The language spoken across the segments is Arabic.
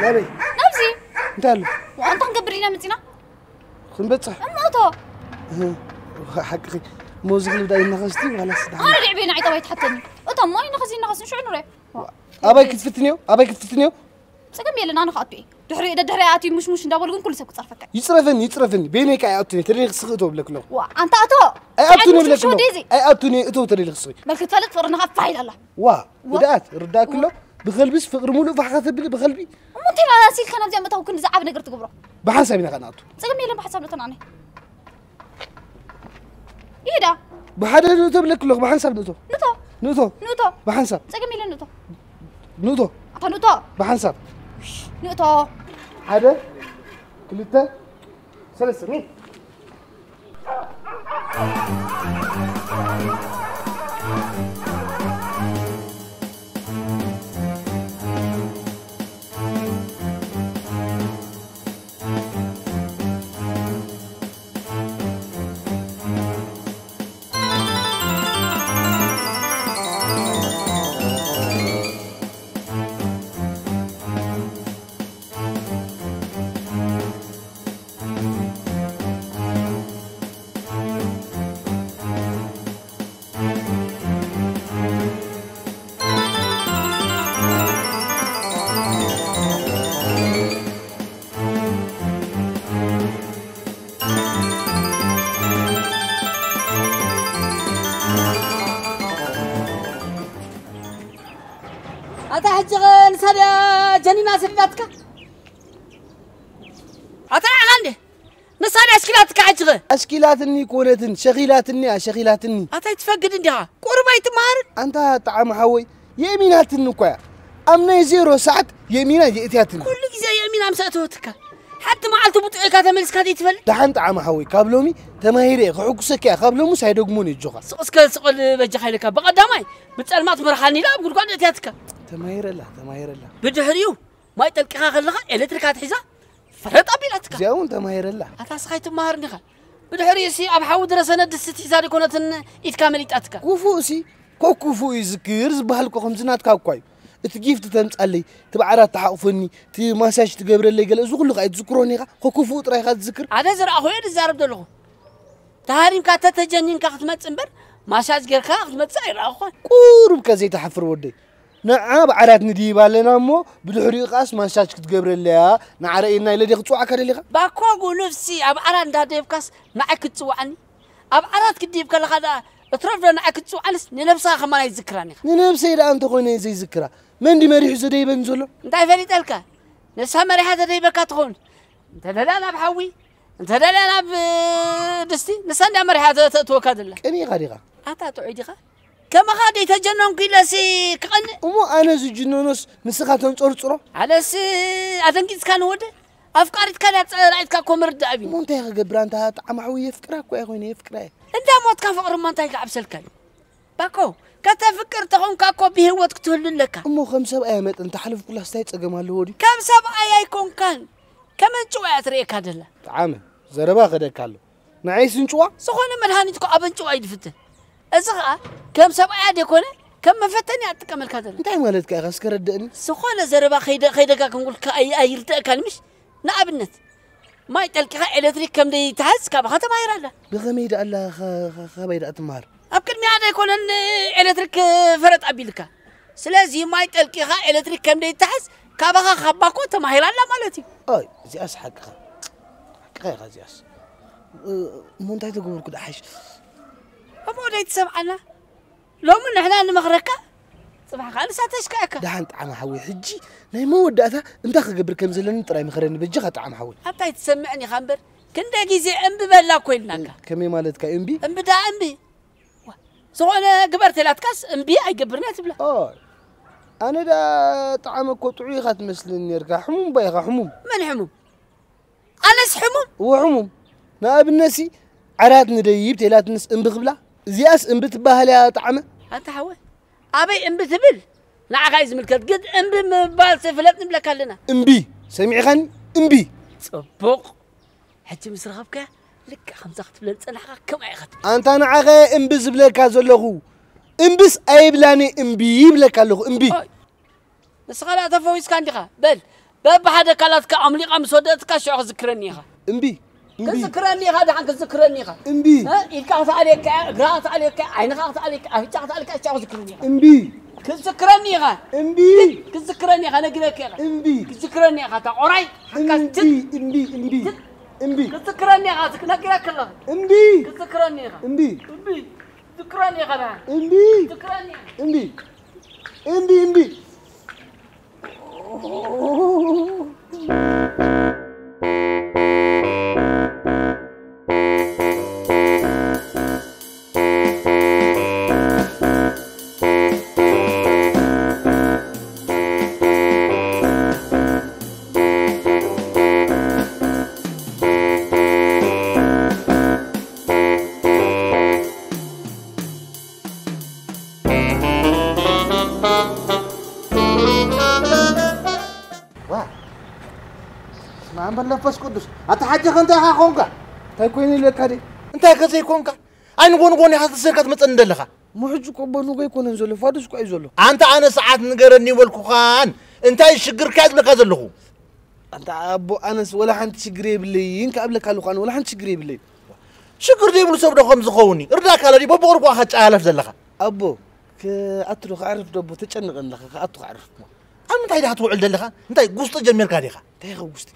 نبي نبزي انتالو وأنت نقبر لنا متنا خنبصح أموتو حقي موزق اللي بداي نخستي ولا صدق أنا لعبينا عيطة ويتحطني أنت ما نخزين شو عنوري أباي كتفتنيو سكم يلا أنا خاطئ دحري إذا دحري آتي مش نداول كل سكوت صرفك يصرفني بينك أي أبتني تري خسقته بلك له وأنت أتو أي أبتني بلك له أي أبتني أتو تري خسقي بل كتفلت فرنا خفايل الله بدأت رداك له بخلبس فقر مولو فحخت بخلبي مو أنت لا سيل كان بدي أمتى كن زعاب نقدر تقبره بحسابي نقناته سكم يلا بحساب لتناني إيه ده بحدا نوتو بلك له بحساب نوتو بحساب سكم يلا نوتو بحساب نوتو هذا كلته ثلاثة مين أتحجغن سادا جنينا سلاتك أتعغني نسادا أشكيلاتك أشكيلاتني كونتن شغيلاتني أتتفقد عندها قرباي تمار أنت طعم حوي يميناتن كويا أمنا زيرو ساعة يمينا جئتياتن كل جزء يمين أمسأتوتك حتى ما علتو بطعك تملس كادي تفل دحن طعم حوي كابلومي تماهيري حقوقك يا كابلومو سايدغموني الجوغا سقل بجحيلك بقدامي بتصلمات مرخاني لا بقول قد اتياتك تماهير الله بدحريو ما يتلقى خلها الكتريكات حيزا فرط ابيلاتك زاون تماهير الله اتاس خايت مهرني خا بدحري سي اب حاو درسنا دستي زاري كونتن يتكامل يتاتك كوفوسي كوكوفو يذكر زبحلكو خمزنات كاكواي اتجيف تتمصلي تبعرات تحقفني تي ماساج تقبر لي قال زغلق اي تذكروني كوكوفو طراي خا تذكر انا زرا خويا زارب دلو تهاريم كاتا تجنين كختمصنبر ماساج غيركا ختمصاير اخو قرب كزي تحفر ودي نعم بعرات ندي بالنا مو بدحري قاس ماساج تقبر لي نعرينا الى دي قصوا كدليخا باكو نفسي اب عران داديبكاس معك تصوعني اب عرات كديبك لخدا اترفنا معك تصوعنس ننفسا خما يذكراني ننفسي لا انت خوينا زي ذكرا من دي مريح زدي بنزلو انت فريتلك نسها مريحه زدي بكا تخون انت دلانا بحوي انت دلانا بدستي نسنا مريحه توكادله كني غاديغا اتا تعيديغا كما غادي تجنن كيلاسي كقن امو انا زجنونس نسخا تنصرصرو على ادنكيس كان ود افكارت كان رايتك كومرد ابي مو انت يغبر انت طعمحوي يفكرك كو يخويني يفكراي انت موت كفقر ما انت يلعبسلك باكو كتفكر تخون كاكو بهوت كتهل لك امو خمسه ايمت انت حلف كل استاي صقمالو ودي كم سبع يكون كان كم انچوا يتريك هذا طعمه زربا خدكالو نعيس انچوا سخونه مدهانيتكو ابنچوا يدفته ازغا كم سبع يكون كم مفتني اتكمل هذا انت مالتك اسكردني سخونه زربا خيدك كنقول كاي يرتك مش نابنت ما يتلقى الكتريك كم دي تحس كبا ختم يراله بغميد الله خبيد اتمار أبكر مي هذا يكون إلكتريك فرط أبيلك، سلازي ما يتلقي خا إلكتريك كم ده تحس كابها خباكو تماهير الله مالتي. أي زياس حقها، حقها زياس. منتهي تقول كده حش. أبو ده يتسمعنا، لو من إحنا نمغرقة، صباح خالص هتشكاك. ده أنت عم حوي حجي، نايمو ودأتها، أنت خبر كم زلنا ترى مخرين بجها عم حوي. أنت يتسمعني خبر، كندا جيزي أمبي بلا كوينك. كمي مالتك أمبي؟ أمبي ده أمبي. سواء قبرت لا تكاس أمبي أي قبرنا تبلا. أنا دا طعمك وطعي خات مثلني يرجع حموم بيغا حموم. من حموم؟ أنا حموم. وحموم. نائب الناسي عرات نديب تلات نس أمبغبلا. زياس أمبت بهلا طعمه. أنت حوي. أبي أمبي تبل. لا عايز ملكت قد أمبي مبال سفلت نبلا كلنا. أمبي سمعي خاني أمبي. صبوق. حتى مسرغبك. لك خمسة خطبلن صنحك كم أي خطب أنت أنا عغي إمبز بلك هذا إمبز أي بلاني إمبي بلك هذا إمبي نسخلا تفويس كان دخا بل باب حدا كلاتك أمليق أم سودتك شو ذكرنيها امبي كذكرني هذا حق ذكرني امبي ها يقعد عليك قرأت عليك عينك قعدت عليك أهجعت عليك أشياء ذكرني امبي كذكرني ها امبي كذكرني أنا قلت لك امبي كذكرني هذا قري امبي كذكرني هذا كنا قلت كله امبي كذكرني ها امبي ذكرني هذا امبي ذكرني امبي نفس قدس أنت حاجة أنت أخونك تايكويني لك هذه أنت كذا يكونك أنا بوني هذا السكت متندلها محجك بونو يكون نزول فادس كوي زولو أنا ساعات نقرني والكوخان أنت الشجر كذا لك هذا اللهو أنت أبو أنس ولا حنت شجري باللي ينك قبلك قالوا خان ولا حنت شجري باللي شكر دي بلو سبب خمس خوني رداك على دي ببغر واحد آلاف زلها أبو كأترخ عرف دبو تجنق عندك أترخ عرف أنت هيدا هتوعل دلها أنت قصة جميل كاريخا تيغ قصتي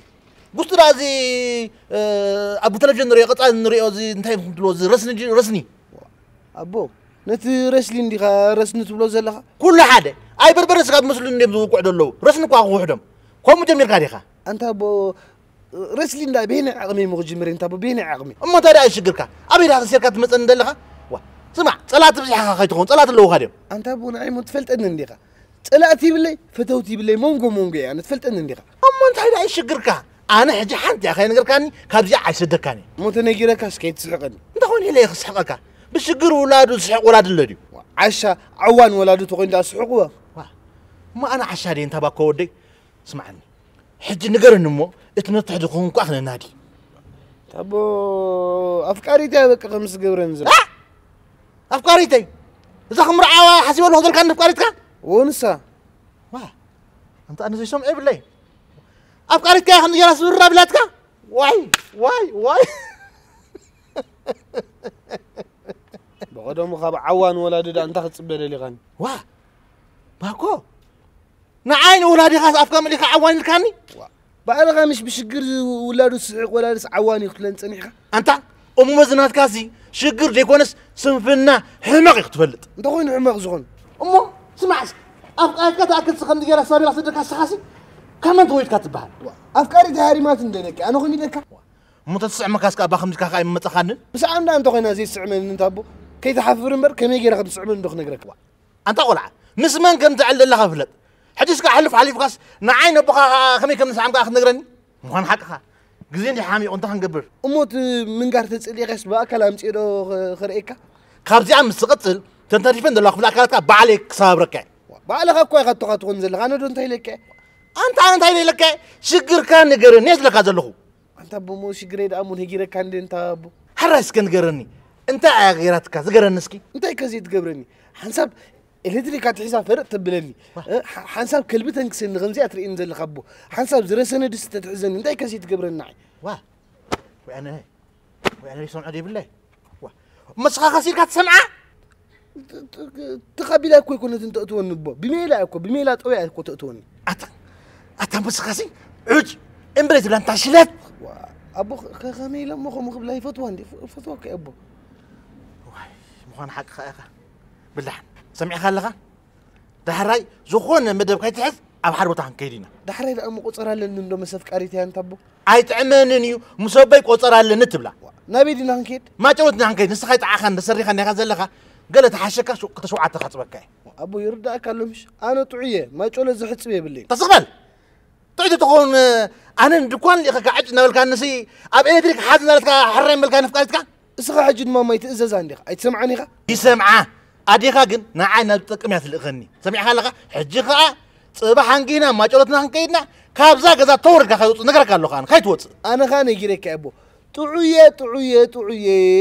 قلت رازي أبو تلفزيون نري قطع نري أزي نتاي بلوز رسني أبو نتي رسلين دي خا رسني بلوز لها كل حدا أي بربرس قاد مسلين نبدو قعد له رسني قاعد وحدهم كم جميل كاريخا أنت أبو رسلين دا بين عقمي مغجمر أنت أبو بين عقمي أما ترى أي شجرك أبي هذا سيركات مثلا دلها سمع صلاة بزحها خيتكون صلاة اللي هو خادم أنت أبو نعيم تفلت أن نديها صلاتي بالله فتوتي بالله مونجو يعني تفلت أن نديها أما أنت هيدا أي شجرك أنا حاجة حنت يا أخي نقول كاني كابزع عشدكاني مو تنجرك أسكيت سحقني أنت هون هلا يخسحقك بالشجر ولاده سحق ولاد اللدي عشا عوان ولاده تقول ده سحقوا ما أنا عشاري أنت باكودي اسمعني حج نقرن مو اتنطح دخون كأخنا نادي تبو أفكاري تابك خمس قبرنزل أفكاري تي إذا خمر عوا حسب الله هذا كان أفكاري تك ونسا أنت أنا زي سمع بالله أفكاري تك خمس جلس برا بلادك واي بقدر مخاب عوان ولاده ده أنت خص بدلي غني باكو نعين ولادي خاص أفكار ملك عوان الكاني بقى مش بشجر ولاده سحق ولاده عوان يخلن صنيخه أنت مزنات كاسي شجر ديكونس سنفنا حماق يختفلت أنت وين حماق زغن أمو سمع أفكار سخن ديال صابي راس دك سخاسي كمان تويت كاتبها أفكاري تهاري ما تندنك أنا خوني دك متسع مكاسك أبا خمس كاخاي متخانن بس عندنا أنت وين زي سعمن أنت أبو كي تحفر مر كم يجي رقم سعمن دخ نقرك أنت قولع نسمان كم تعل الله غفلت حديثك حلف علي فقاس نعين أبوها خمي كم نسعم كاخ نقرني مهان حقها جزيني حامي أنت هنقبر أموت من قارت تسألي غش بقى كلام تيرو خريكة خارجي عم مستقتل تنتريفين دلله خفلا كانت بعليك صابرك بعلك أكوي خطوة تنزل أنا دون تايلك أنت تايلك شجر كان نقرن نيز لك هذا له أنت أبو مو شجريد أمون هجيرك كان أنت أبو حرس كان نقرني أنت غيرتك زقرن نسكي أنت كزيد قبرني حنسب الهدري كانت حساب فرق تبلني حنسب كلبتك سن غنزي أتري إنزل خبو حنسب زرسنا دست تحزن أنت كزيد قبرني وأنا ليش عادي بالله مسخة خسير كات سمعة تقبل أكو كنا تنتقطون نبوا بميلا أكو بميلا طويع أكو تقطوني أتا مسخة خسير عج إمبريت بلان تاشلت أبو خميلا مخ بلاي فتوان دي فتوك أبو مخان حق خاخة بالله سمع خلها دحراي زخون مدب كي تحس أب حرب تحن كيدينا دحراي لأمو قصرها لأنه مسافك قريتي أنت أبو عيت عمانني مسبب قصرها لنتبلا نبي دينا هنكيد ما جودنا هنكيد نسخيت عخان نسري خني غزلها قالت حشكا شو كتشوعت خطبك أبو يرد أكلمش أنا طعية ما تقول زحت سبيه باللي تصقبل تعيد تكون أنا دكان اللي قاعد نقول كان نسي أبي أدرك حد لك حرم بالكان فكرتك إسقى حجد ما يتأزز عندك أي تسمعني خا يسمعه أديك جن نعنا بتكمية الأغني سمع حالك حجك صباح هنجينا ما جلتنا هنكيدنا كابزا كذا تورك خيوط نقرك الله خان خيوط أنا خان يجريك أبو تعوية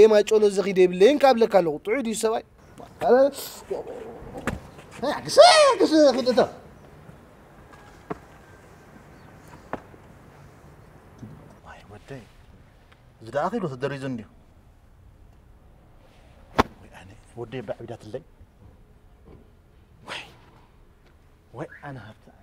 ما تقول زغيدة باللين قبل كله تعودي سواي هذا كسر خدته زدا أخي لو تدري زنديو يعني ودي بعبدات الليل وي أنا هبت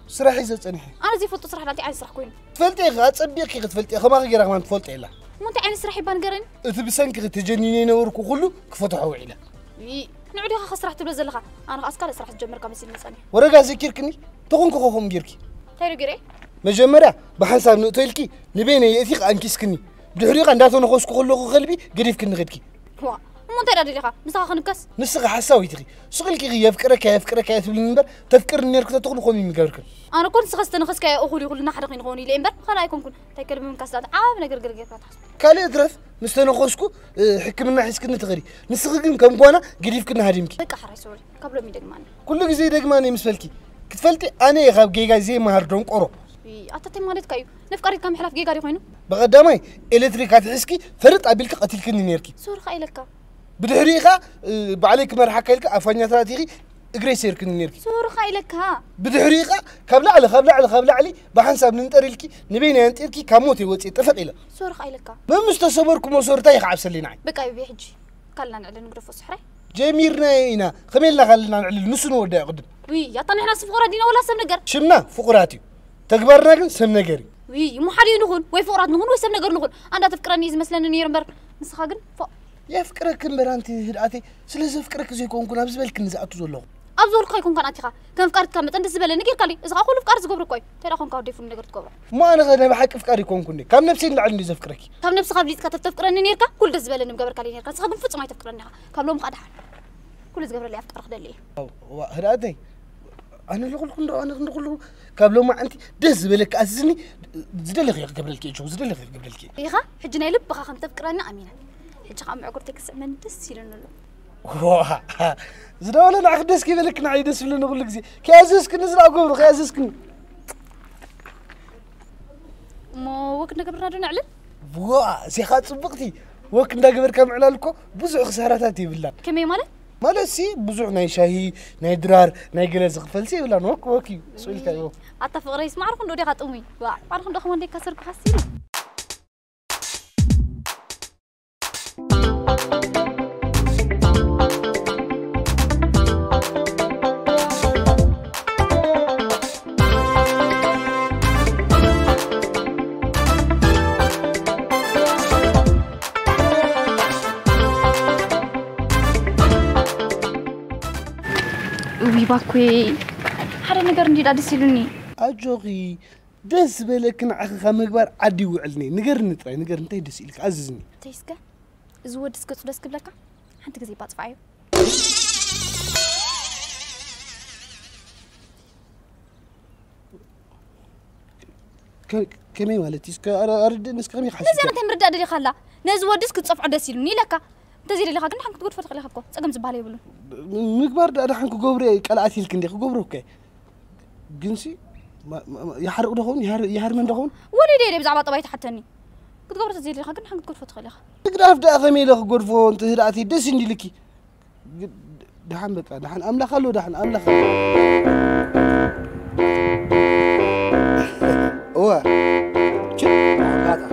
سرحي زتصنحي أنا زي فلت سرح لاتي عايز سرح كوين تفلتي غا تصبيقي تفلتي خما غيرك ما تفلتي لا مو أنت عين سرحي بانقرن تبسنك تجنيني نوركو كله كفتحوا عيله نعودي خا سرح تبل زلخا أنا أسكال سرح تجمر كمسين نساني ورقا ذكركني تكون كوخوم غيركي تايرو غيري مجمرة بحساب نقتلكي نبيني يثيق أنكسكني بدحريق عنداتو نخوص كله قلبي قريف كن غدكي وا مو تايرو ديلخا نسخا خنكس نسخ حساوي تغي شغلك يفكرك يتبل المنبر تفكر نيرك تقول خومي مقابرك أنا كنت سخست نخس كي أخولي كلنا حرقين غوني لإنبر خلا يكون كن تكلم من كاسات نقر كاتحس كالي درف نستنخوسكو حكمنا حسكنا تغري نسخكم كم قوانا قريف كنا هادمكي بقى حراي سوري قبل مي دغماني كل زي دغماني مسفلكي كتفلتي انا يغاب جيجا زي ما هردون قرو أتتي مالت كايو نفكرت كم حلف جيجا ريخوينو بقدامي إلكتريكات حسكي فرط قبلك قتلكني نيركي سور خايلك بدحريقه بعليك مرحكا لك افانيا تراتيغي اجري سيركن نيركي سور خايلك ها بدحريقه كبل علي بحساب ننطرلكي نبينا ننطركي كموتي وصي تفقيله سور خايلك ما مستصبركم وصورتا يخعبسلينا بقى يبي حجي كلنا نعلن نقرف صحري جميرنا خميلنا خلينا نعلن نسنو ودا قدم وي يطن احنا فقرات دينا ولا سم نجر شمنا فقراتي تكبرنا كن سم نجري وي مو حالي نخون وي فقرات نخون وي سم نجر نخون انا تفكرني اذا مثلا نيرمبر نسخا كن فوق يا فكرك مرانتي هداتي سلازم فكرك زي كون كنا بزبل كنزاتو زلو ابزول كاي كون كان اتيخا كم فكرت كم انت زبل نجر كالي اذا كل فكر زغبر كوي ترى كون كاودي فن نجر تكبر ما انا غدا بحق فكري كون كني كم نفسي لعندي زفكرك كم نفس خبليت كتفكرني نيركا كل دزبل نجبر كالي نيركا سخا كن فصما يتفكرني كم لهم قدح كل زغبر لي افكر خدلي هداتي انا اللي قلت انا نقول قبل ما انت دز بالك اسسني زدل غير قبل الكي شو زدل غير قبل الكي يخا حجنا يلب خا خم تفكرنا امينه حج خا معقرتك سمن دس يلنلو واه زدول انا اخدس كيف لك نعيد دس لنا نقول لك زي كازسك نزل اقبر كازسك مو وقت نقبرنا دون نعلن واه زي خا صبقتي وقت نقبر كم علالكو بزح خسارات يبلا كمي مالك مالسي بزح ناي شاهي ناي درار ناي جلز غفلسي ولا نوك وكي سؤالك ايوه حتى فقريس ما عرفوا ندي خاطومي ما عرفوا ندخل من ديك كسر كحسين باكوي حدا نقر ندي دادس يلوني اجوغي دس بالك نعخ مغبر عدي وعلني نقر نتاي دس يلك عززني تيسكا زود دسكت دسك بلكا حنت كزي باطفايو كمي مالتي اسكا ارد نسكمي حسيت لازم انت مرد ادري خلا نزود دسك تصفع دس يلوني لكا تزيد لي خاكن حنك تقول فتخلي خكو صقم زباله يبلو مغبر دا حنك غبري قلعت يلك ندي غبروك جنسي يحرق دخون يحر من دخون ولي دي بزعبه طبيعه حتني كتقبر تزيد لي خاكن حنك تقول فتخلي خ تقدر دا غمي لك غرفو انت هداتي دس ندي لكي دحن بقى دحن املا خلو دحن املا خلو هو شوف هذا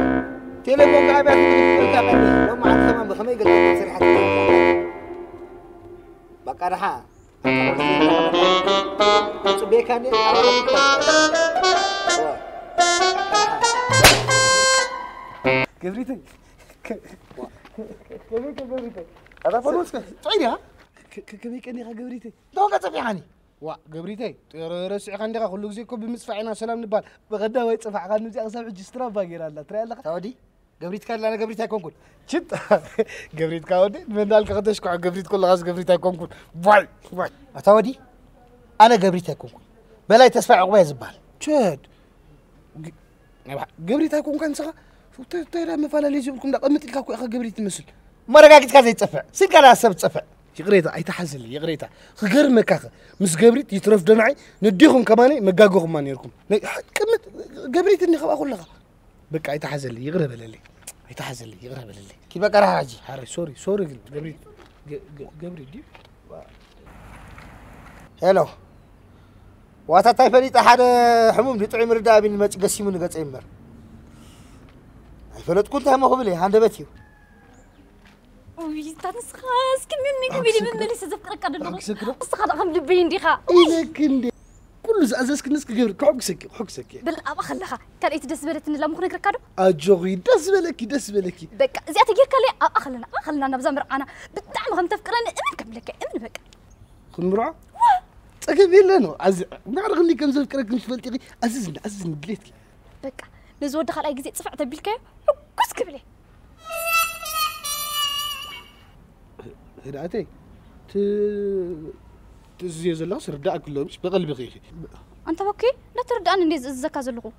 تليفون قاعد يقول لو ما عاد كمان بخمي قلت تصير حتى بقى رحا صبي كان كبريتي كبريتي هذا فلوس طيرها كبي كاني غبريتي دوقه صفيحاني وا قبريتي رسع عندك كل زي كوب مسفعنا سلام نبال بغدا وي صفع قال نزي اصاب اجسترا باغير الله ترى الله تودي قبريت كان لا قبريت كونكون شت قبريت كاودي من دالك خدش كو قبريت كل غاز قبريت كونكون باي تودي انا قبريت كونكون بلاي تسفع عقبه زبال شد قبريت كونكون سخا ترى ما فعل ليش بكم دقمت لك أكو أخا قبري تمثل ما رجعت كذا يتصفع سيك على حسب تصفع يقريتها أي تحزن لي يقريتها خير مكاخ مس قبري يترف دمعي نديهم كماني مجاجوهم ما نيركم كمت قبري تني خبا أقول لها بك أي تحزن لي يغرب لي أي تحزن لي يغرب لي كيف بقى راح أجي هاري سوري قبري دي هلو واتا تايفريت أحد حموم دي طعم ردا بين ما تقسمون نقص عمر فلت كنت هم قبلي عند بيتي وي تنس خاص كم من لسه زفكرك هذا اللغة استخدم خم دبين ديخا إذا كندي كل زازك الناس كجبر حكسك بالأب خلها كان يتدس بلت إن لا مخ نقرأ كده أجوغي دس بلكي بك زي أتجير كلي أخلنا أنا بزمر أنا بالدعم هم تفكرني إمن كملك إمن بك خن مرعى تجيب لنا عز نعرف إني كم زفكرك مش فلتي عززني بليتك بك نزود دخل أي جزء صفعت بالك حكس كبلي هدأتي تزيز الله سرداء كله مش بقلبي غيري أنت وكي لا تردان إني الزكاة زلقو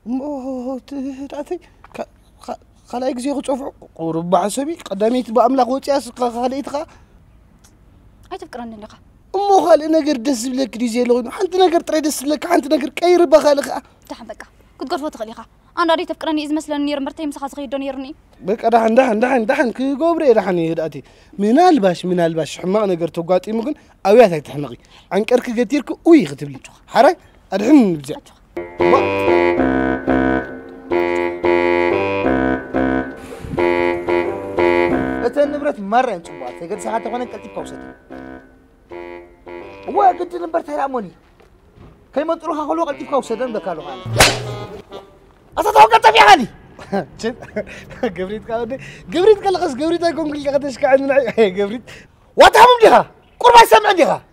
هو هدأتي خلايك زي خطوف وربع عصبي قدامي تبقى أملاك وتياس خليتها أي تفكرني لقى أمو خالي نقر دس بلك دي زي لون حنت نقر تريدس لك حنت نقر كير بخالخ تحن بك كنت قرفة تغليخا أنا ريت تفكرني إذا مثلا نير مرتين مسخاص غير دونيرني بك دحن كي قبري دحني هدأتي من الباش حما نقر توقاتي ممكن أوياتك تحمقي عن كرك قتيرك وي ختب لي حراي أدحن بزاف النبرة مرة انتبهت تقدر ساعات وانا قلتي كوسة وقلت نمبر تيراموني كي ما تروح خلو قلتي كوسة دم بكالو هاني أتتوقع في حالي قبريت كالغس قبريت أكون كل قدش كعد من قبريت واتهم لها قربا يسمع لها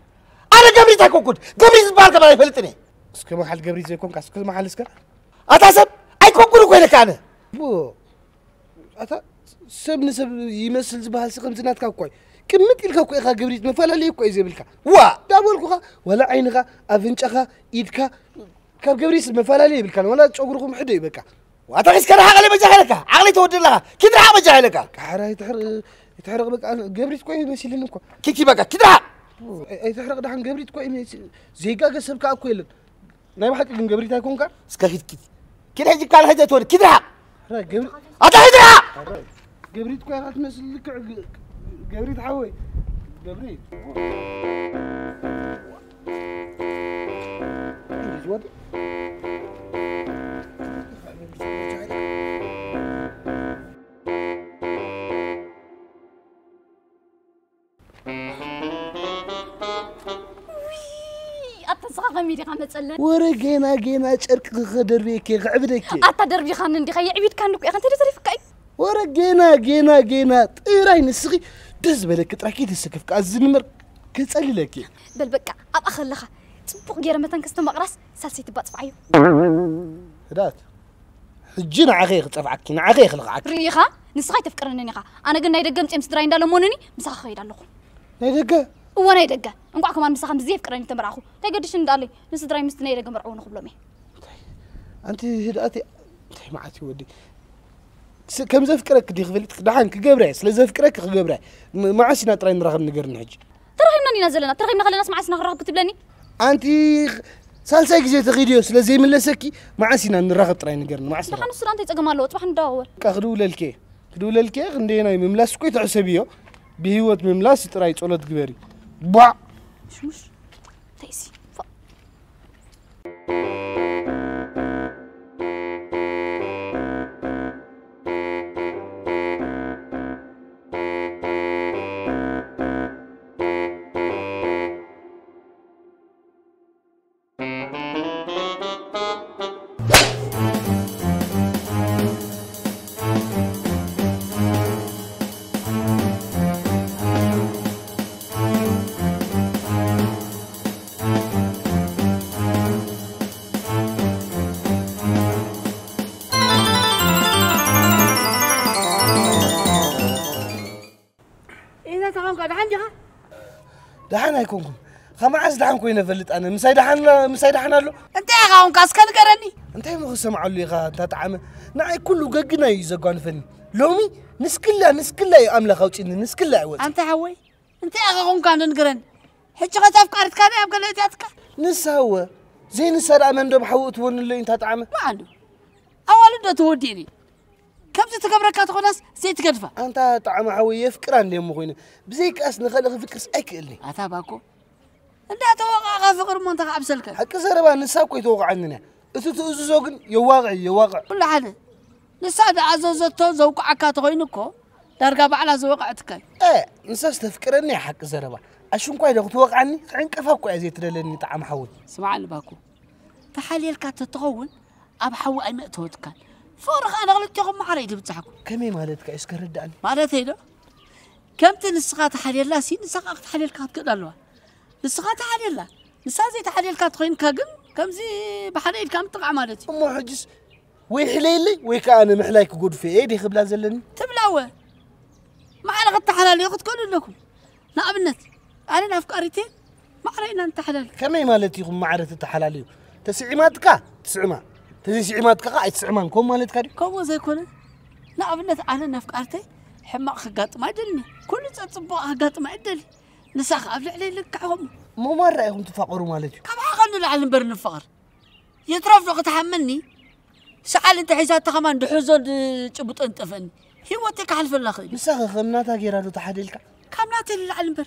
أنا قبريت أكون قبريت بالك ما يفلتني اسكو محل قبريت يكون كاس كل محل اسكا أتحسب أي كون كويلك أنا بو أتا سب يمثل زبال سقم زناتك كوي كمت لك كوي خا قبريت مفلا لي كوي زي بالك وا دابولك ولا عينك أفنشك إيدك كاب قبريت مفلا لي بالك ولا تشوقركم حدا يبكى واتغيس كره عقلي بجاهلك عقلي تودي لها كدرها بجاهلك حرا يتحرق بك قبريت كوي يمثل لكم كيكي بقى كدرها يتحرق دحن قبريت كوي زي كاكا سبك اكويل نايم حق قبريت هيكون كا سكاكيت كده يجي قال هجه تودي كدرها حرا قبريت هدرها قبريت كوي راح تمثل لك قبريت حوي قبريت غميري قام تصلى ورا جينا شرك خدربيك عبدك اتا دربي خان ندي خي عبيد كان لك انت تريفك ورا جينا طيراي نسخي دز بالك تراكي تسكفك ازنمر كتصلي لك بل بقى اب اخلخه صبق غير متن كست مقراس سالسي تبطفعيو هدات حجنا عخيخ طفعك عخيخ لقعك ريخا نسخي تفكرني خا انا قلنا يدقم تيم سدراي اندالو مونني مسخ خيد اللهو يدقه وانا يدقه انقع كمان مسخ مزي فكرني تمراخو تقدش اندالي نسدراي مستني يدقم مرعو نخبلومي انت هداتي معاتي ودي كم زفكرك دي خفلت دحان كجبراي سلا زفكرك كجبراي ما عسنا طراي نراغب نقر نحج ترهمنا نازلنا ترهمنا خلينا نسمع اسنا نراغب كتبلني انت سالساي جزي تغيديو سلا زي من لسكي ما عسنا نراغب طراي نقر ما عسنا دحان السلان تيصقمالو صباح نداول كخدو للكي عندنا مملاس كوي تعسبيو بهيوت مملاس طراي صلوت غبري با مش تيسي إذا تعون قاعد عندها دحين هيكونكم خما عز دحن كوينه فلت انا مسايدحنا له انت يا غاون كاس كان قرني انت ما سمعوا لي غا انت طعمه نعي كله ققنا يزقون فني لومي نسكلا يا املا خوتيني نسكلا عوض انت حوي انت يا غاون كان نقرن حج غتاف قارت كان يا بقلتك نساوى زين سرع من دم حوت ون اللي انت طعمه ما عنده اول ده توديني كم تتكبرك تخونس زي تقدفه انت طعمه حوي يفكر عندي ام خوينا بزيك اسن خلق فكرس اكلني اتاباكو انت توقع فقر منطقه عبسلك حق زربا نساكو يتوقع عننا اتو تزوج يواقع كل حدا نساد عزوزته زوقعك تخوينكو درغا بعلا زوقعتك نساس تفكرني حق زربا اشون كوي دغ توقعني عنقفاكو ازي تدلني طعم حوي سمعني باكو تحليلك تتغون اب حو اي مقتوتك فرق انا غلطتكم ما حريت بتصحكم كمي مالتك اسك رداني مالتي ده كم تنسقات حليلا سي نسقات حليلك تقدلوا نسقات حليلا نسازي تحليلك تخين كاغن كمزي بحليل كم طقع مالتي امو حجس وي حليلي وي كان محلايك قود في ايدي خبلا زلني تبلاوه ما انا غط حلال ياخذ كل لكم نابنت انا افكاريتي ما علينا انت حلال كمي مالتي ما عرفت تحلاليو تسعيماتك تسعما تسعيماتك اي تسعمانكم مالتك دي كم زي كونه نابنت انا نفكارتي حماق خقاط ما يدلني كل تصبق خقاط ما يدلي نسخ ابلع لي لكعهم مو مره يكون تفقروا مالتي كم حقن العلم برن الفقر يترف لو تحملني سأل انت حسابك كمان دحوزون تشبط انت فني هيوتك حلف الاخي مسخ خمناتا غيرالو تحديلك كامنات العلم بر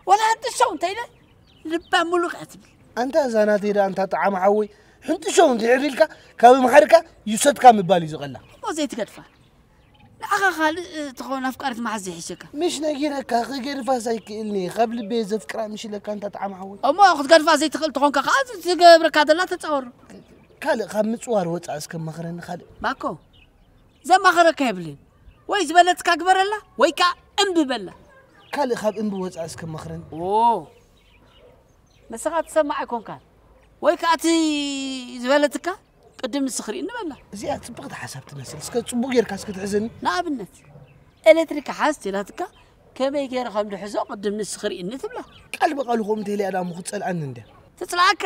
ولا انت شو انت له لبا ملوك اتبل انت زاناتي دا انت طعم حوي انت شو انت عريلك كاب محركه يسدك مبالي زقلا مو زي تقدفه لا خال تخون افكارك مع زي حشك مش نغيرك غير فاسايك اني قبل بيز فكره مش لك انت طعم حوي اما اخذ قدفه زي تخل تخون كخاز تقبرك هذا لا تتصور كال خمصوار وصا اسك مخرن خال ماكو زي ما خرك يبلين ويز بلتك اكبر الله ويكا انب بلا كال خاب انب وصا اسك مخرن اوه مسخات سمعكم كان ويكاتي زبلتك قدم السخري نبلا زي صبغت حسبت نسل اسك صبغ غيرك اسك تحزني نابنت الكتريك حاستي لاتك كمي غير خم دحزو قدم السخري نتبلا قلب قالكم تيلي انا مخصل ان انده تطلعك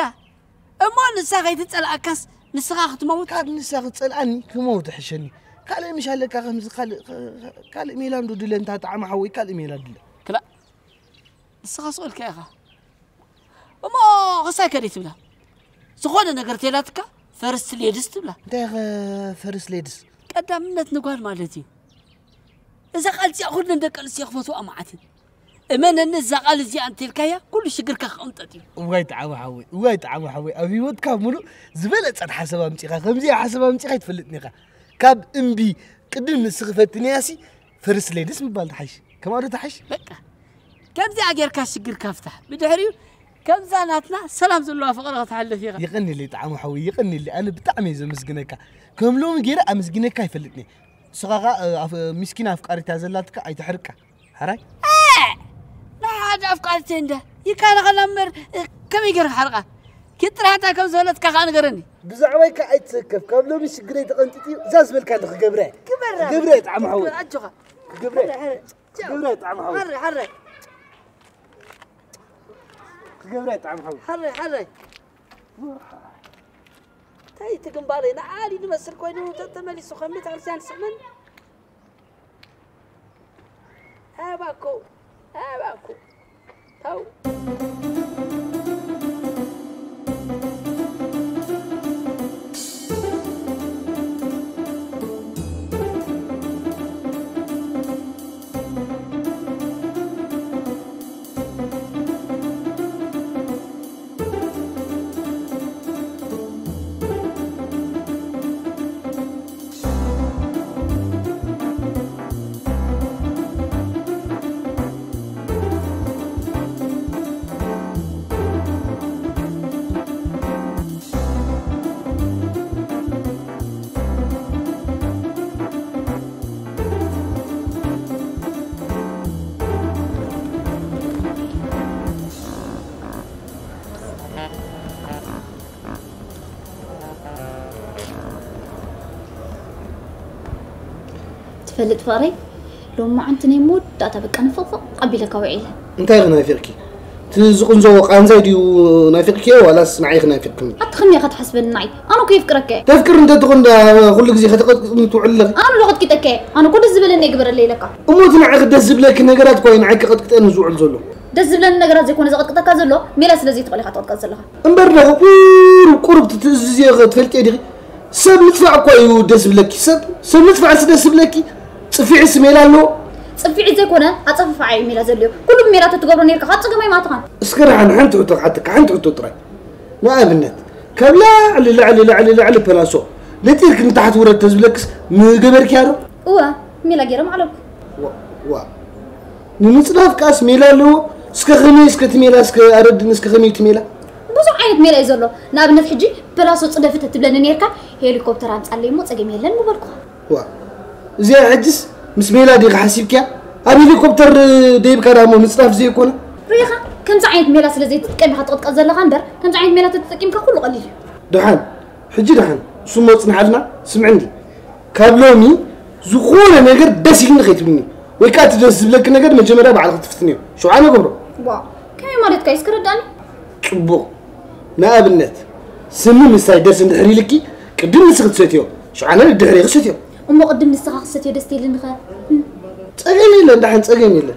اما نساغي تطلعكس نساغ تموت كاد نساغ تصلعني كموت حشني قال مش هلك خمس قال ميلان دو انت طعم حوي قال ميلان دل كلا نساغ سؤالك يا اخا اما غساكري تبلا زخونه نغرتي لاتك فرس ليدس تبلا انت فرس ليدس قدامنت نغار مالتي اذا قالتي اخذنا ندقل سيخفتوا امعتي امن النزا قال زي انت الكايا كل شجرك خنطتي واي تعم حوي ابي ود كاب ملو زبلت صد حسبا مصيخه خمزي حسبا مصيخه تفلطنيخه كاب امبي قدم نسخفتني ياسي فرس ليدس مبال تحش كما ود تحش بقى كم زي اجرك شجرك افتح بدحريو كم زاناتنا سلام زلوا فقره تحلف يغ يقني لي طعم حوي يقني لي انا بطعمي زمسكنك كم لون غير امسكنك يفلطني سقاقه مسكينه افقاري تازلاتك اي تحرقه هراي لا حاجة أفكارتي عنده يكان غلمر كم يقرأ حلقة كتر حتى كم زولت كخان قرني بزعويك أي تسكف قبله مش قريت قنتي زاز بالكان قبره قبره طعم حوي قبره طعم حوي حري قبره طعم حوي حري تاي تقنبالي عالي نمسر كوينو تتملي سخمت عرسان سمن هاباكو تاو فلت فاري لو ما عنتني مود داتا بقى نفق قبيلك وعيله انت انا فيركي تزقن زوق أنا زايدي ونافق كيا ولا سنعيخ نافق كم أتخني أخذ حسب معي أنا كيف كرك تفكر أنت تقول أقول لك زي خدك تعلق أنا لغت كتك أنا كل الزبل إني أكبر الليلة كا أموت نعيخ دزب لك نجارات كوين عيك قد كتأنا زوع زلو دزب لنا نجارات زي كون زغت كتك زلو ميلاس لزي تقولي خطوات كزلها أمبرنا قرب تتزي غد يدي سب ندفع كوي دزب لك سب ندفع دزب لك صفي اسمي لالو صفي زي كونه أتصفى عي ميلا زليو كل ميلات تقبروا نيرك حتى كمان ما تغن اسكر عن حنت وتقعدك حنت وتطري ما أبنت كبلا على بلاسو لا تيرك انت تحت ورد تزبلكس مقبر كارو ميلا جيرم على وا نصرف كاس ميلا لو اسك خميس كتميلا اسك ارد اسك خميس تميلا بزح عينت ميلا يزلو نابنت حجي بلاسو صدفت تبلن نيركا هليكوبتر انصليمو صقم يلن مبلكو وا زي عجس مس ميلا دي حسيبك ابي هليكوبتر ديب كرامو نصرف زي كونه ريخا كم زعينت ميلا سلازي تتقمي خطقط زلخا ندر كم زعينت ميلا تتقمي كله قليل دحان حجي دحان سمو صنحلنا سمعني كابلومي زخونه نجر دس ينخيت مني ويكات دس لك نجر مجمره بعد تفتني شو انا قبره وا كمي مريت كايس كرداني قبو ما ابنت سمي مساي دس ندحري لكي قدم نسخت ستيو شو انا ندحري غشتيو امو قدم نسخه ستيو دستي لنخا صقمي له دحان صقمي له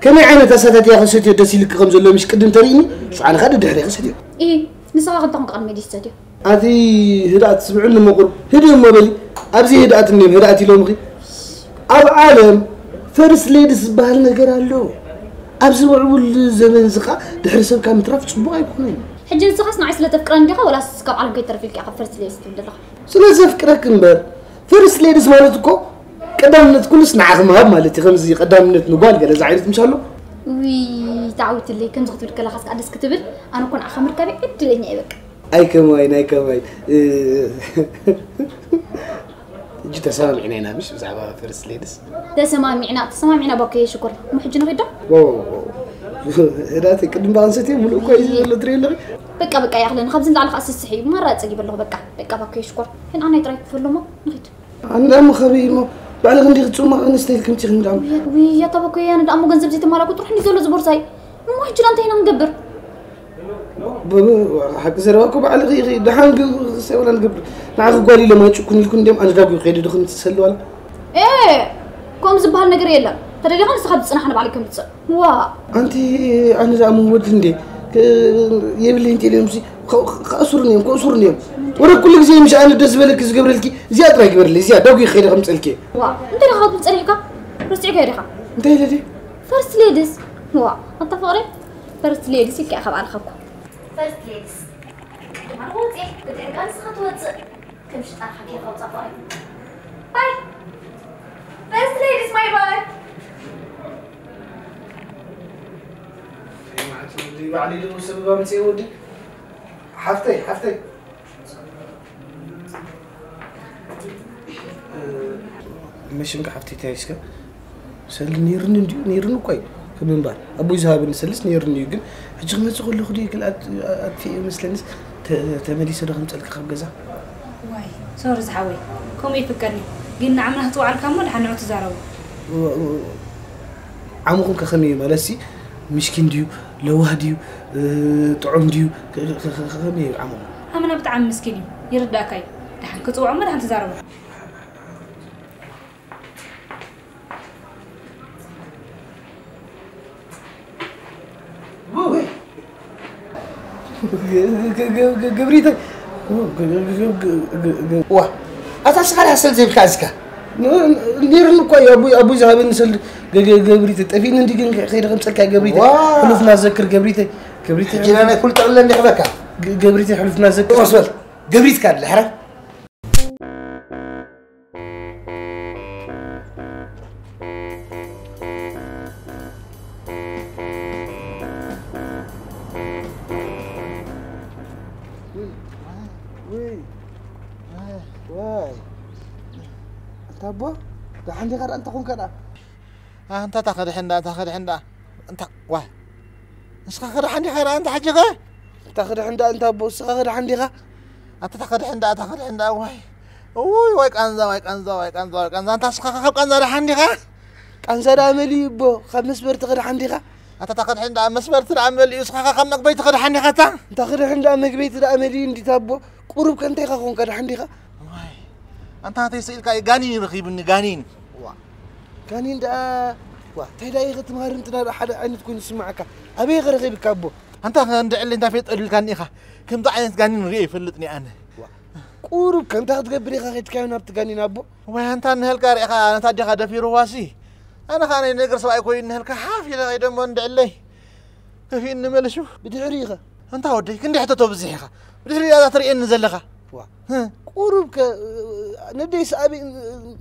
كمي عينت اساتات يا غشتيو دس لك خمس لو مش قدم تريني شو انا خد ندحري غشتيو ايه نسخه قدام قدام دي ستيو هذه هدات سمعنا مقول هدي مبلي ابزي هدات النيم هدات لهم اب عالم فرس ليدس بحال نجر الله ابزي وعول زمن زقا دحر سب كان مترف صبو يكون حجي نسخه صنعي سلا تفكر عندها ولا سكاب عالم كيترف لك فرس ليدس تبدلها سلا تفكرك نبر فرس ليدس مالتكو قدامنت كل صنع غمها مالتي خمزي قدامنت نقال قال زعيرت ان شاء الله وي تعودت اللي كنت زغت لك خاصك ادس كتبل انا كون اخمر كاري ادلني ابك اي كماين جيت سامعنا هنا مش زعما فرس ليدس ده سمامعنا بوكي شكر محجنا غدا واو هداتي قدم بانستي ملو كويس ولا تريلر بقى يا اخلنا خبز ندعل خاص السحي مرة تصقي بالله بقى بوكي شكر هن انا يطري فلمو نغيت انا مو خبيمو بعد غندي تصوم نستيلكم تي غندعم وي يا طبقي انا دامو غنزب زيت مالك تروح نزول زبورساي مو حجنا انت هنا نقبر حق زرواكو بعد غي دحان سولا نقبر نعرف قالي لما تكون لكم ديم انا دابو خيدي دخل تسلوا ولا ايه كوم زبال نغير يلا ترى لي غنسخب صنحنا بعليكم تص وا انت انا زعما ود ندي يبلي انت اليوم كأسرني ورا كل شيء مش انا دز بالك زقبر لك زياد ما يقبر لي زياد دوقي خير خمس لك وا انت اللي خاطب تصريحك رستي غيرها انت لدي فرست ليدز وا انت فقري فرست ليدز يك اخذ على خكو فرست ليدز معروضي بدي كان سخط كم شطار حكي خو صفاي باي فرست ليدز ماي باي اللي علي له سبب ما تسوي حفتي مش مك حفتي تايسكا سل نيرن كوي كمن بار ابو يذهب نسلس نيرن يجن حجي ما تقول له خدي كل في مسلنس تملي سد خمسلك خب غزا واي صور زحوي كوم يفكرني قلنا عملها توعل كامل حنعو تزارو عمكم كخمي مالسي مشكين ديو لوهديو طعم ديو خمي عمو أنا بتعم مسكيني يرداكاي دحن كتو عمر حن تزارو قبريتك واه أتاس على سل زي الكاسكا نيرن كوي أبو ذهب نسل قبريتك تفين ندي خير خمسة كقبريتك حلفنا ذكر قبريتك جينا كل تعلن نحبك قبريتك حلفنا ذكر أصبر قبريتك كان الحرة واي تابو ده عندي غير أنت كون كذا أنت تاخذ حندا أنت واه نسخة عندي خير أنت حاجة تاخذ حندا أنت أبو صغير عندي غا أنت تاخذ حندا واي واي كنزا أنت نسخة كنزا عندي غا كنزا عملي بو 5 بر تاخذ عندي غا أنت تاخذ عند مسمار تعمل يسخا خم مقبي تاخذ حني ختا أنت آخر عند مقبي تأملي أنت تابو قرب كنت يخون كده حنديقة أنت هتسأل كاي جانين رخيبني جانين جانين ده تهدا يغت مهارن تنا حدا عين تكون يسمعك أبي غير غيب كابو أنت عند اللي أنت فيت اللي كان إخا كم ضاعين جانين ريه فلتني أنا قرب كنت تقبري خيت كأنه بتجانين أبو وأنت نهلكار إخا أنا تادي هذا في رواسي أنا خاني نقر سواء كوي نهلك حافي لا غير من دعلي كيف إن ملشوا بدعريخة أنت ودي كندي حتى توبزيخة بدري هذا ترى إن زلخة قرب ك ندي سأبي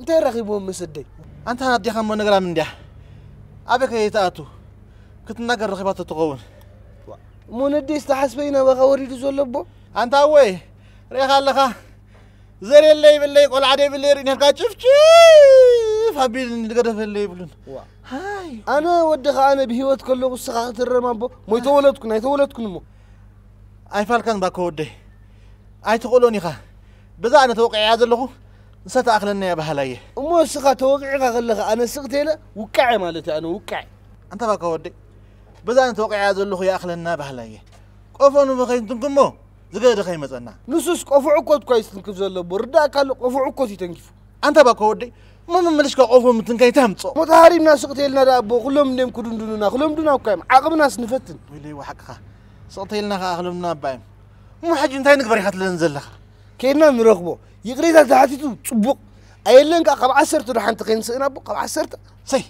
أنت رغيبهم مسدي أنت هادي خم نقرأ من ده أبيك يتأتو كنت نقرأ رغبات تقول مو ندي استحسبينا وغوري تزولبو أنت أوي ريخ الله زري اللي باللي يقول عادي باللي رينها كاتشف حبيبي نقدر في اللي يقولون هاي أنا ودخ أنا بهوت كله والسخاء الرمابو ما يتولدكن مو أي فالكن باكودي أي تقولوني خا بذا أنا توقع هذا اللغو ستأخلني يا بهلايه مو السخاء توقع غلغ أنا سقتيله وكعي مالتي أنا وكعي أنت باكودي بذا أنا توقع هذا اللغو يا أخلنا بهلايه قفونو بخين تنكمو زغير خيمة أنا نصوص قفو كوت كويس تنكف زلو بردا قال قفو كوت يتنكف أنت باكودي ما ملش كقفو متنكاي تامصو متهاري ناس سقتيلنا دابو كلهم ديم كدندنا كلهم دنا وكايم عقب ناس نفتن ويلي وحق خا سقتيلنا خا أخلمنا بايم مو حاجة انتي نكبري خات لنزل كينا نرغبو يقريتا تحتيتو صبق ايلن قب 10 دحان تقينسنا ابو قب 10 سي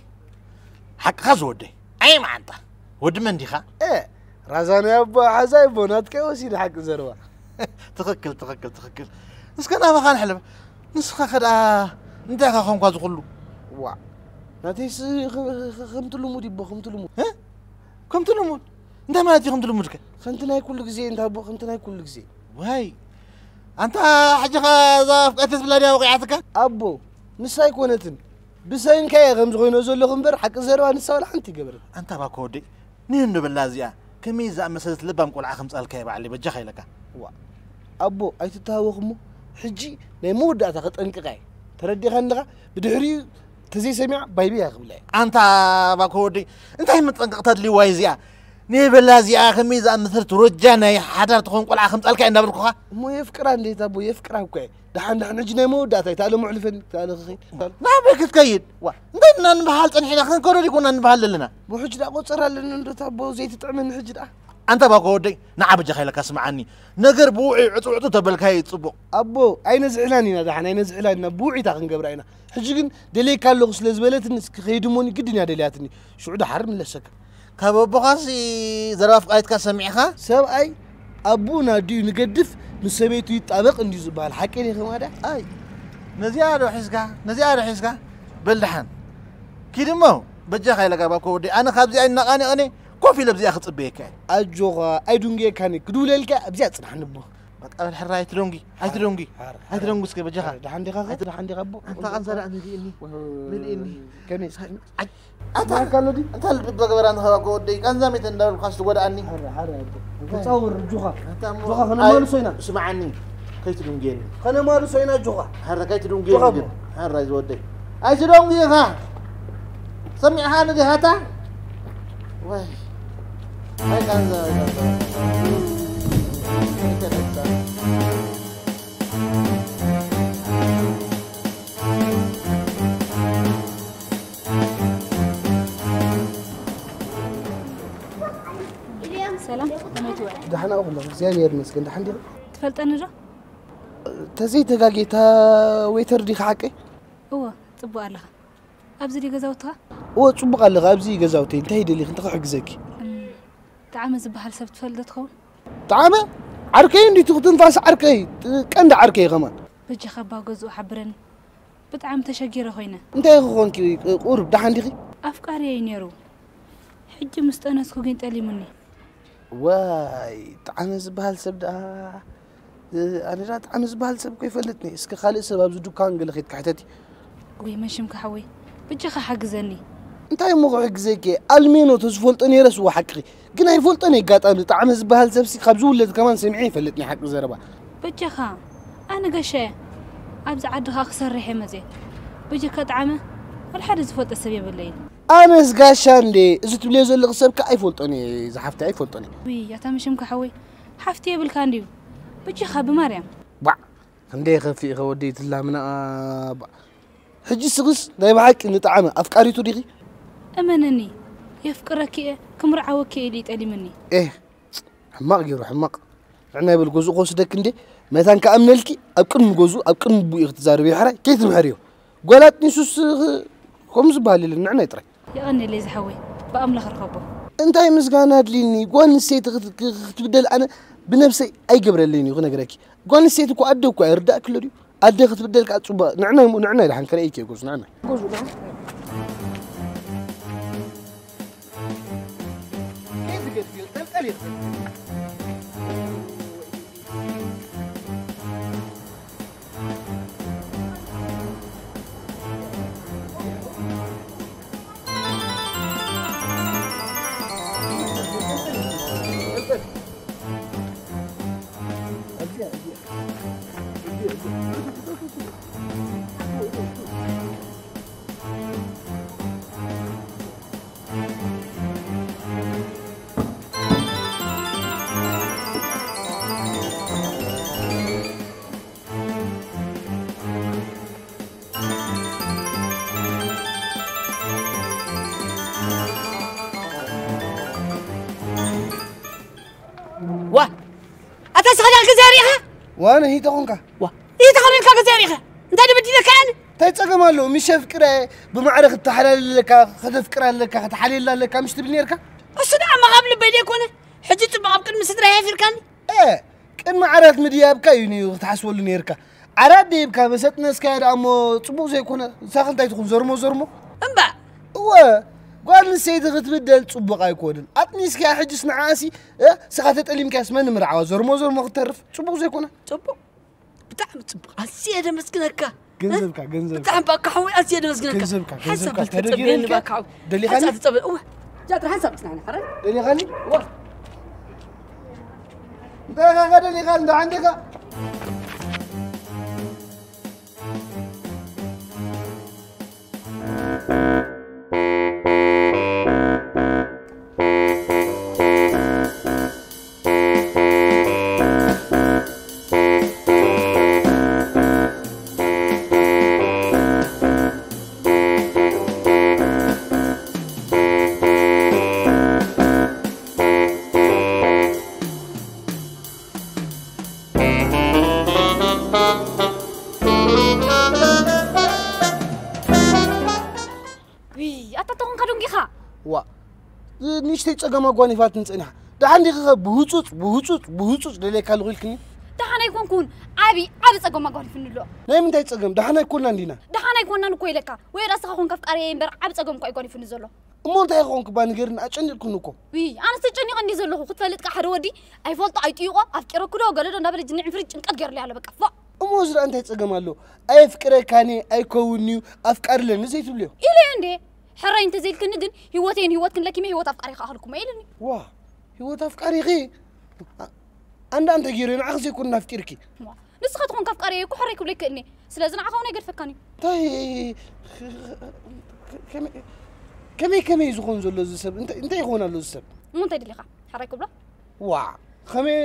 حق خاز ودي اي ما انت ود من دي خا رازان يا ابو حزاي بوناتك وسيد حق زروا تخكل نسكنا ما خان حلب نسخه خدا انت خا خون كاز كله وا ناتيس خمت لمود يبو خمت لمود كم تلمود انت ما تجي خمت لمود خنتنا كل غزي انت ابو خنتنا كل غزي واي أنت حاجة خذا فقتت بلادي وقعتك أبو نساي كونتن بسين كاي غمز غينو زلو خنبر حق زروا نسا ولا حنتي قبر أنت باكودي نينو باللازيا كميزة مسألة لبام قول خمس الكاي بعلي بجخي لك أبو أي تتهاوخمو حجي نيمود أتاخد أنكاي تردي خندقة بدحري تزي سمع بايبي أغبلاي أنت باكودي أنت هي متنقطت لي وايزيا نيبل لازي آخر مثل ترجعنا حدا تكون قول خمس الكاي عند بركوها مو يفكر عندي تابو يفكر هوكاي دحن جنا مودات تعالوا معلفن تعالوا خي ما بك تكيد ندنا نبحال تنحينا خلينا نقول يكون نبحال لنا بو حجدا قصر لنا تابو زي تطعمن حجدا أنت باكودي نعم جخي لك اسمعني نقر بوعي عطو تبلك هاي تصبو أبو أين زعلاني دحن أين زعلاننا بوعي تاخن قبرينا حجين دلي كالو سلازبلت نسك خيدموني قدني دلياتني شعود حرم لسك كابوبغاسي زراف قايتك سمعها سبعي أبونا دي نقدف مسبيتو يطابق اندي زبال حكيني خمادا اي نزيادو حسكا بلدحان كيدمو بجا خايلك باكو ودي انا خابزي اني كوفي لبزي اخ صبيك اجوغا اي دونغي كاني كدوللك ابزي اصنحن بو بقى الحراي اي ترونغي اسكي بجا دحان دي غبو انت غنزر اني مليني كني انت قالوا دي انت اللي بتبغى انا باكو ودي كان زميت اندل خاص وداني تصور جوغا خنا مالو سينا اسمعني كيت دونغين خنا مالو سينا جوغا هذا كيت دونغين هذا زودي اي ترونغي ها سمع هذا دي هاتا واي هاي كان سلام دحنا أقول زيادة يرمسكن دحن دي تفلطني را تزي تغاغيتا ويتر دي حقي هو صبوا الله ابزي دي غزاوتها هو صبق الله ابزي غزاوتي انتهي دلي انت حقزك طعم زبحال سبت فلدتكم طعم عركي اندي تنفاس عركي قند عركي كمان بجي خبا غزو حبرن بطعم تشجيره خوينا انتي خونكي قرب دحن دي افكاري ينيرو حجي مستانسكو كين طلي مني واي طعم زبحال سبدا انا رات طعم زبحال سب كيفلتني اسك خالي سباب زدو كان غلخيت كحتتي وي مشمك حوي بجي حجزني انتي مو حجزك المينو تزفلطني رسو حقي كنا يفلطني قاطم طعم زبحال سبسي خبزولت كمان سمعي فلتني حق زربا بجي انا قشه ابز عدها خسرحي مزي بجي كطعمه ولا حد زفلط السبيب الليل أنا سقاشان دي إذا تبلي زل غسبك أيفولتوني زحفتي أيفولتوني وي يا تمشمك حوي حفتي بالكانديو بجي خاب مريم با خندي خفي خوديت الله من حجي سغس داي معك نطعمه أفكاري توديغي أمنني يفكرك كم رعاوك اللي تقلي مني إيه حماق يروح حماق عنا بالجوزو قوس دك ندي مثلا كأمنلكي أبكن جوزو أبكن بو اختزار بيحرق كيف بحريو قالت نسوس خمس بالي لنا عنا يطري يا أني اللي زحوي بأملخ رخبه أنت أي مسكان هادليني قال نسيت تبدل أنا بنفسي أي قبر الليني غنا قراكي قال نسيت كو أدو كو أردا كلوري أدي تبدل كأتصوبا نعنا لحن كريكي جوز نعنا جوز نعم كيف قلت وا أتسخن الجزائريها وانا هي تخونك وا إيه تخون الجزائريها أنت اللي بدي لك أنا تايتسقم له مش فكره بمعرخ التحلال لك خذ فكره لك تحليل لك مش تبني لك الصداع ما قبل بيديك وانا حجت ما قبل مسدرا يفركني ايه كان معرخ مديا بكا يني تحسول نيركا عراد ديبكا بسات ناس كاد امو صبو زي كونه ساخن تاي تكون زرمو انبا هو قال نسيت غتبدل صبق يكون اطنيس كا حجس نعاسي سخات تقليم كاس من مرعا زرمو ترف صبو زي كونه صبو بتاع صبق اسيده مسكنك جنزبك بتاع بقى حوي اسيده مسكنك حسب تدقين بقى دلي خلي جات حسب سنان حرام دلي خلي ده غدا اللي قال ده عندك نيشتي تجمع قواني فاتن صنها ده عندي بهوصوص دلي كالو غيلكني ده حنا يكون عبي تجمع قواني فينلو نايم انت تجمع ده حنا يكون عندنا ده حنا يكون نانو كويلكا وي راس خون كف قريه يمبر عبي تجمع قواني فينزلو مو انت يخون كبانغيرنا اچندلكم نكو وي انا سچني قندي زلو خطفلت كحر ودي اي فولت اي طيقو افكرو كدو غلدو نبل جني عفري ጭንቀት ገር ላይ ያለ በቃ ፋ እሞዝራ አንተ ይጸገማለሁ አይ ፍቅረ ካኔ አይ ኮውኒው አፍቃር ለነ ዘይትብልዮ ኢለ እንዴ حرين انت زي الكن دن هيوتين هيوتكن لكن هيوت افكاري خالكم ايلني وا هيوت افكاري غي انت غيرنا اخزي كنا نفكركي نسختكم كافكاري كو حريكم لك اني سلازنا عخونه يقد فكاني طي كمي يزخون زلو زسب انت يخون له زسب مو انت دليخه حريكم بلا وا خمي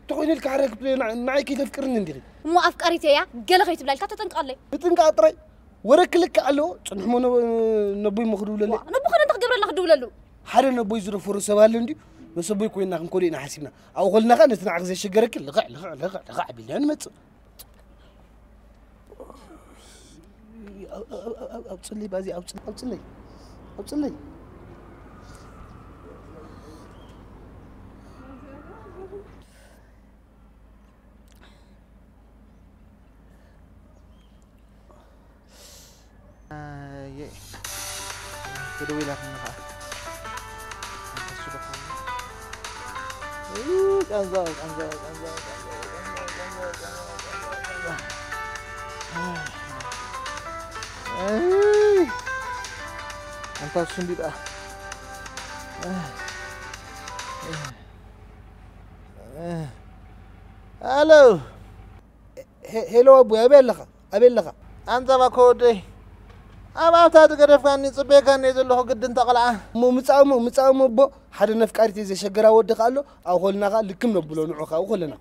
تقول لك حرك معي كي تفكرني نديري مو افكاري تيا قلغيت بلا لك تتنقالي بتنقاطري ورك لك قالو صنحمو نبوي مخدولله نبو خنا تقدر لنا خدولله حدا نبوي زرفور سبال اندي بس بوي كوينا كنكودينا حاسبنا او قلنا خا نتنعق زي شجرك لغع بلان مت او تصلي بازي او تصلي تدوي لك من خاف انزل انت شنو بقى الو هلو ابو ابلغ انت باكودي أما تقدر كان يصبي كان يزل له قد انت قلعة مو متصاوم بو حدا نفكارتي زي شجرة ودق قال أو خلنا قال لكم نبلو نعوخ أو خلنا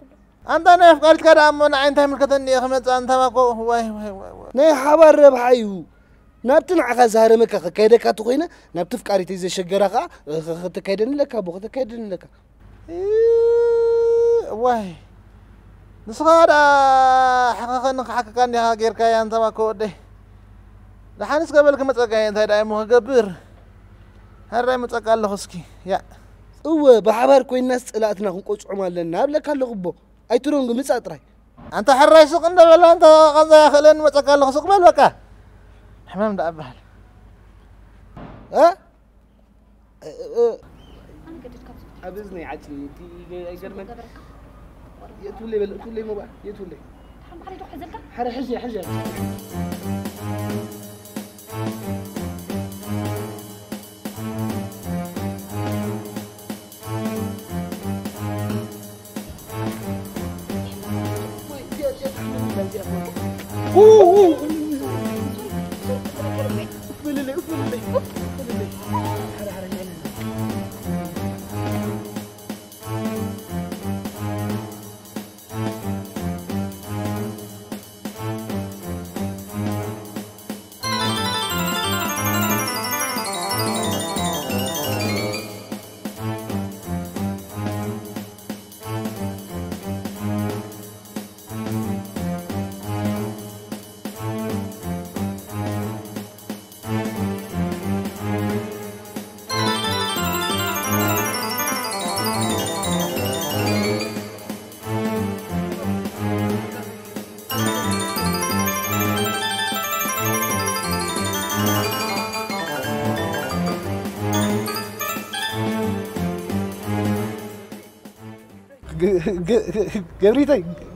أنت نفكارت كذا من عين تهم كتني يا خمس أنت ما كو واي نه حبر ربحيو نبتنا عقا زهر مكا كيدا كاتوخينا نبتفكارتي زي شجرة قا تكيدن لك أبو تكيدن لك واي نسخة حقا حقا كان يا غير كيا أنت ما كو ده لحنس قبل كم تسقى أنت هذا مو قبر هذا متسقى الله خسكي يا هو بحبر كوين ناس لاتنا خنقوش عمال لنا بلا كان لغبو أي ترون قمت أطري أنت حرّي سوق أنت ولا أنت غزا خلين متسقى الله سوق بالوكا حمام ده أبهل ها أبزني عتني تي أجرمن يتولي مو بقى يتولي حرة حجة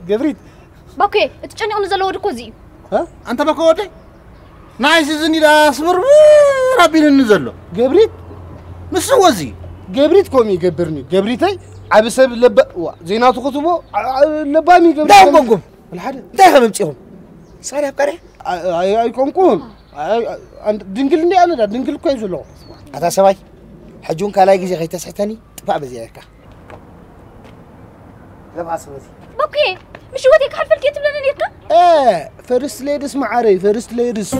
جبريت باكي اتجني أنا زلوا ركوزي ها أنت بكودي نايس زني لا صبر ربي ننزله جبريت مش وزي جبريت كومي جبرني جبريتي عبسب لب زيناتو كتبو لبامي جبريت داهم قوم الحد داهم امتيهم صار بقري اي كونكون دنجلني انا دنجل كويس له اتا سباي حجون كالاي غزي خي تسحتني طبع بزيك لبعا سوتي باكي مش وديك حرف الكتب لنا نيكا فيرست ليدس معاري فيرست ليدس